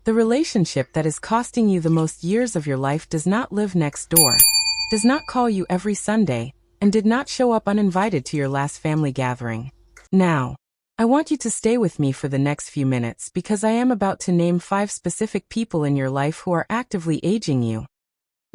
The relationship that is costing you the most years of your life does not live next door, does not call you every Sunday, and did not show up uninvited to your last family gathering. Now, I want you to stay with me for the next few minutes because I am about to name 5 specific people in your life who are actively aging you.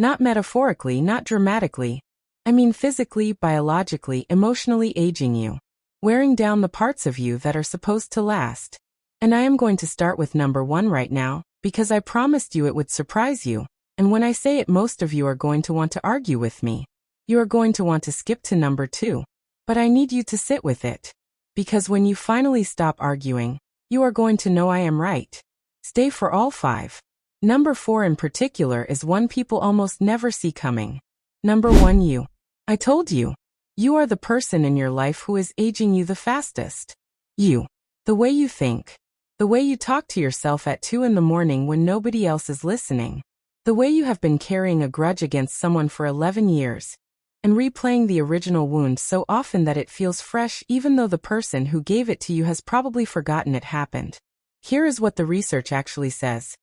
Not metaphorically, not dramatically. I mean physically, biologically, emotionally aging you. Wearing down the parts of you that are supposed to last. And I am going to start with number 1 right now, because I promised you it would surprise you, and when I say it most of you are going to want to argue with me. You are going to want to skip to number 2. But I need you to sit with it. Because when you finally stop arguing, you are going to know I am right. Stay for all 5. Number 4 in particular is one people almost never see coming. Number 1 you. I told you. You are the person in your life who is aging you the fastest. You. The way you think. The way you talk to yourself at 2 in the morning when nobody else is listening. The way you have been carrying a grudge against someone for 11 years. And replaying the original wound so often that it feels fresh even though the person who gave it to you has probably forgotten it happened. Here is what the research actually says.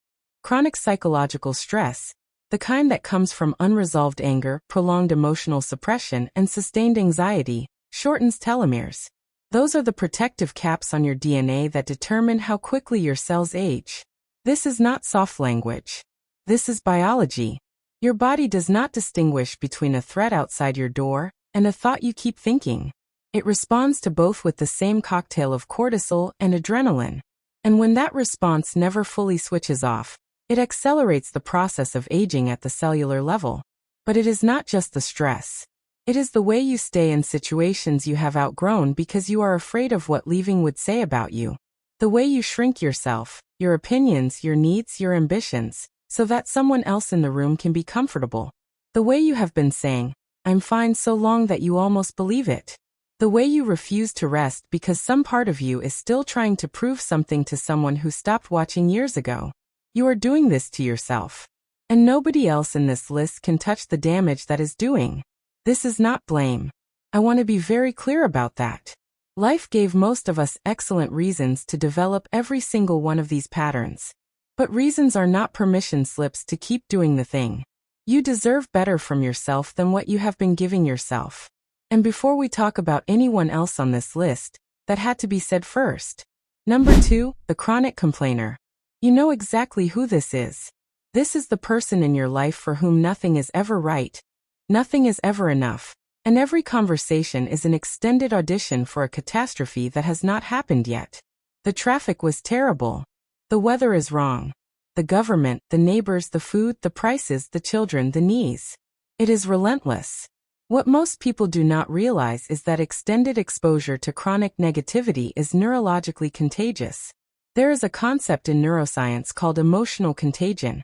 Chronic psychological stress, the kind that comes from unresolved anger, prolonged emotional suppression, and sustained anxiety, shortens telomeres. Those are the protective caps on your DNA that determine how quickly your cells age. This is not soft language. This is biology. Your body does not distinguish between a threat outside your door and a thought you keep thinking. It responds to both with the same cocktail of cortisol and adrenaline. And when that response never fully switches off, it accelerates the process of aging at the cellular level. But it is not just the stress. It is the way you stay in situations you have outgrown because you are afraid of what leaving would say about you. The way you shrink yourself, your opinions, your needs, your ambitions, so that someone else in the room can be comfortable. The way you have been saying, "I'm fine" so long that you almost believe it. The way you refuse to rest because some part of you is still trying to prove something to someone who stopped watching years ago. You are doing this to yourself. And nobody else in this list can touch the damage that is doing. This is not blame. I want to be very clear about that. Life gave most of us excellent reasons to develop every single one of these patterns. But reasons are not permission slips to keep doing the thing. You deserve better from yourself than what you have been giving yourself. And before we talk about anyone else on this list, that had to be said first. Number 2, the chronic complainer. You know exactly who this is. This is the person in your life for whom nothing is ever right, nothing is ever enough, and every conversation is an extended audition for a catastrophe that has not happened yet. The traffic was terrible. The weather is wrong. The government, the neighbors, the food, the prices, the children, the knees. It is relentless. What most people do not realize is that extended exposure to chronic negativity is neurologically contagious. There is a concept in neuroscience called emotional contagion.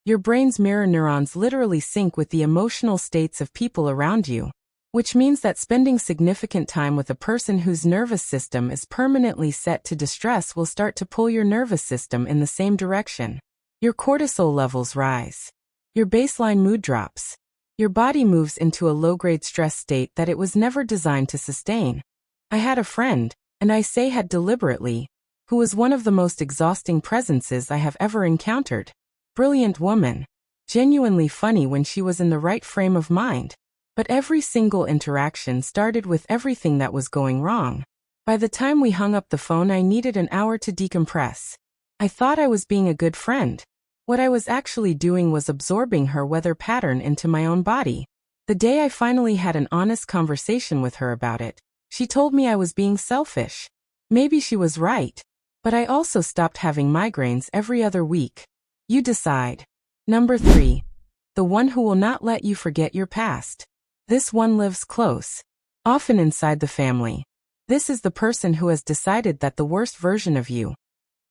Your brain's mirror neurons literally sync with the emotional states of people around you, which means that spending significant time with a person whose nervous system is permanently set to distress will start to pull your nervous system in the same direction. Your cortisol levels rise. Your baseline mood drops. Your body moves into a low-grade stress state that it was never designed to sustain. I had a friend, and I say had deliberately, who was one of the most exhausting presences I have ever encountered. Brilliant woman. Genuinely funny when she was in the right frame of mind. But every single interaction started with everything that was going wrong. By the time we hung up the phone, I needed an hour to decompress. I thought I was being a good friend. What I was actually doing was absorbing her weather pattern into my own body. The day I finally had an honest conversation with her about it, she told me I was being selfish. Maybe she was right. But I also stopped having migraines every other week. You decide. Number 3. The one who will not let you forget your past. This one lives close, often inside the family. This is the person who has decided that the worst version of you,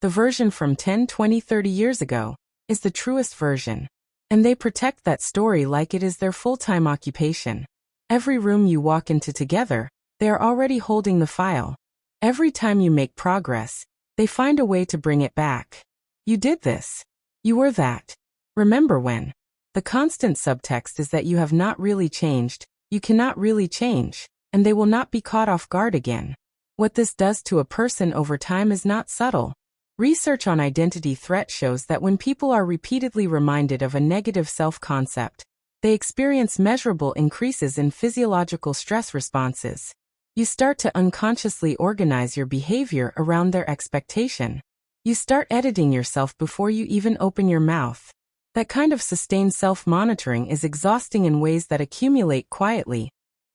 the version from 10, 20, 30 years ago, is the truest version. And they protect that story like it is their full-time occupation. Every room you walk into together, they are already holding the file. Every time you make progress, they find a way to bring it back. You did this. You were that. Remember when? The constant subtext is that you have not really changed, you cannot really change, and they will not be caught off guard again. What this does to a person over time is not subtle. Research on identity threat shows that when people are repeatedly reminded of a negative self-concept, they experience measurable increases in physiological stress responses. You start to unconsciously organize your behavior around their expectation. You start editing yourself before you even open your mouth. That kind of sustained self-monitoring is exhausting in ways that accumulate quietly.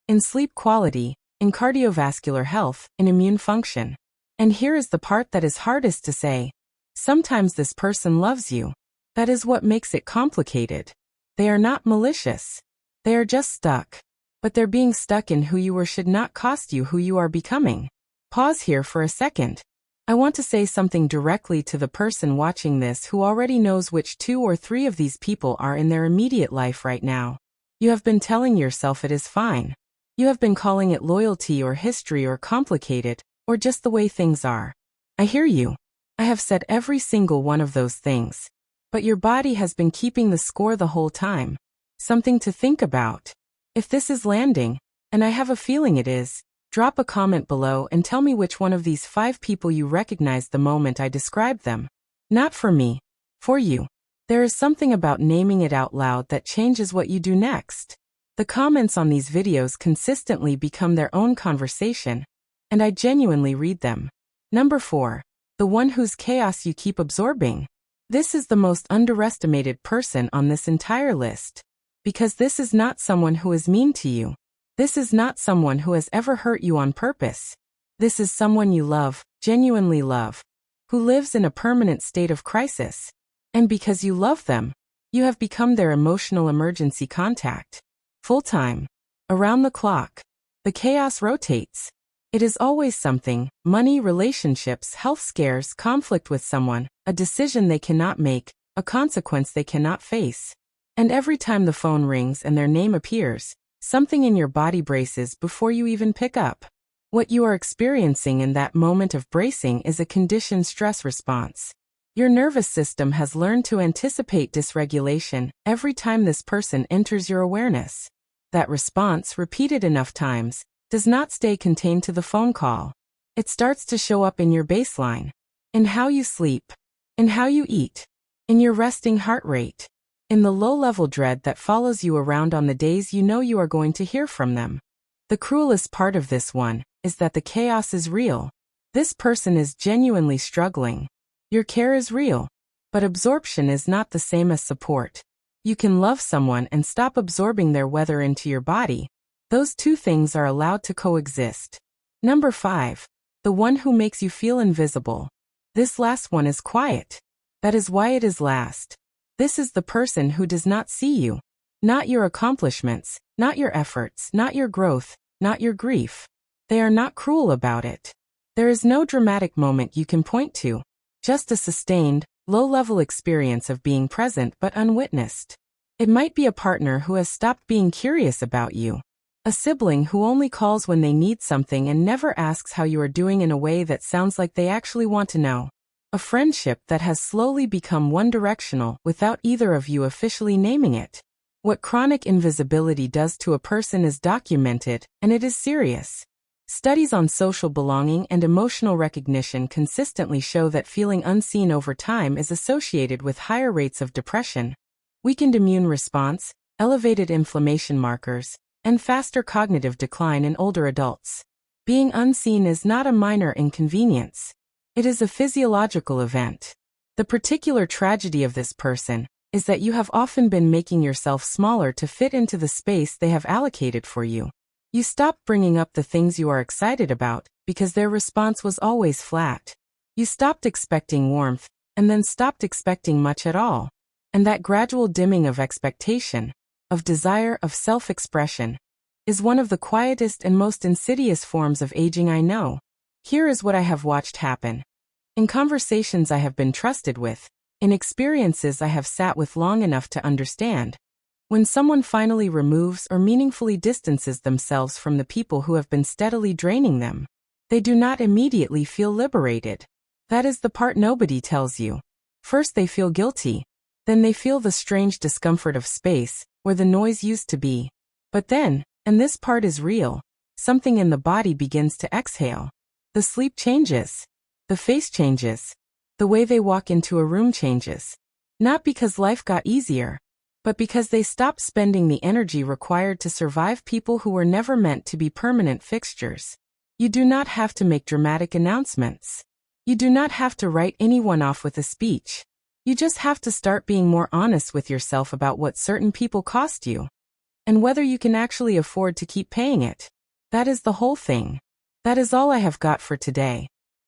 In sleep quality, in cardiovascular health, in immune function. And here is the part that is hardest to say. Sometimes this person loves you. That is what makes it complicated. They are not malicious. They are just stuck. But their being stuck in who you were should not cost you who you are becoming. Pause here for a second. I want to say something directly to the person watching this who already knows which 2 or 3 of these people are in their immediate life right now. You have been telling yourself it is fine. You have been calling it loyalty or history or complicated, or just the way things are. I hear you. I have said every single one of those things. But your body has been keeping the score the whole time. Something to think about. If this is landing, and I have a feeling it is, drop a comment below and tell me which one of these 5 people you recognized the moment I described them. Not for me. For you. There is something about naming it out loud that changes what you do next. The comments on these videos consistently become their own conversation, and I genuinely read them. Number 4. The one whose chaos you keep absorbing. This is the most underestimated person on this entire list. Because this is not someone who is mean to you. This is not someone who has ever hurt you on purpose. This is someone you love, genuinely love, who lives in a permanent state of crisis. And because you love them, you have become their emotional emergency contact. Full-time. Around the clock. The chaos rotates. It is always something: money, relationships, health scares, conflict with someone, a decision they cannot make, a consequence they cannot face. And every time the phone rings and their name appears, something in your body braces before you even pick up. What you are experiencing in that moment of bracing is a conditioned stress response. Your nervous system has learned to anticipate dysregulation every time this person enters your awareness. That response, repeated enough times, does not stay contained to the phone call. It starts to show up in your baseline, in how you sleep, in how you eat, in your resting heart rate, in the low-level dread that follows you around on the days you know you are going to hear from them. The cruelest part of this one is that the chaos is real. This person is genuinely struggling. Your care is real, but absorption is not the same as support. You can love someone and stop absorbing their weather into your body. Those 2 things are allowed to coexist. Number 5. The one who makes you feel invisible. This last one is quiet. That is why it is last. This is the person who does not see you. Not your accomplishments, not your efforts, not your growth, not your grief. They are not cruel about it. There is no dramatic moment you can point to. Just a sustained, low-level experience of being present but unwitnessed. It might be a partner who has stopped being curious about you. A sibling who only calls when they need something and never asks how you are doing in a way that sounds like they actually want to know. A friendship that has slowly become one-directional without either of you officially naming it. What chronic invisibility does to a person is documented, and it is serious. Studies on social belonging and emotional recognition consistently show that feeling unseen over time is associated with higher rates of depression, weakened immune response, elevated inflammation markers, and faster cognitive decline in older adults. Being unseen is not a minor inconvenience. It is a physiological event. The particular tragedy of this person is that you have often been making yourself smaller to fit into the space they have allocated for you. You stopped bringing up the things you are excited about because their response was always flat. You stopped expecting warmth and then stopped expecting much at all. And that gradual dimming of expectation, of desire, of self-expression, is one of the quietest and most insidious forms of aging I know. Here is what I have watched happen. In conversations I have been trusted with, in experiences I have sat with long enough to understand, when someone finally removes or meaningfully distances themselves from the people who have been steadily draining them, they do not immediately feel liberated. That is the part nobody tells you. First they feel guilty. Then they feel the strange discomfort of space, where the noise used to be. But then, and this part is real, something in the body begins to exhale. The sleep changes. The face changes. The way they walk into a room changes. Not because life got easier, but because they stopped spending the energy required to survive people who were never meant to be permanent fixtures. You do not have to make dramatic announcements. You do not have to write anyone off with a speech. You just have to start being more honest with yourself about what certain people cost you, and whether you can actually afford to keep paying it. That is the whole thing. That is all I have got for today.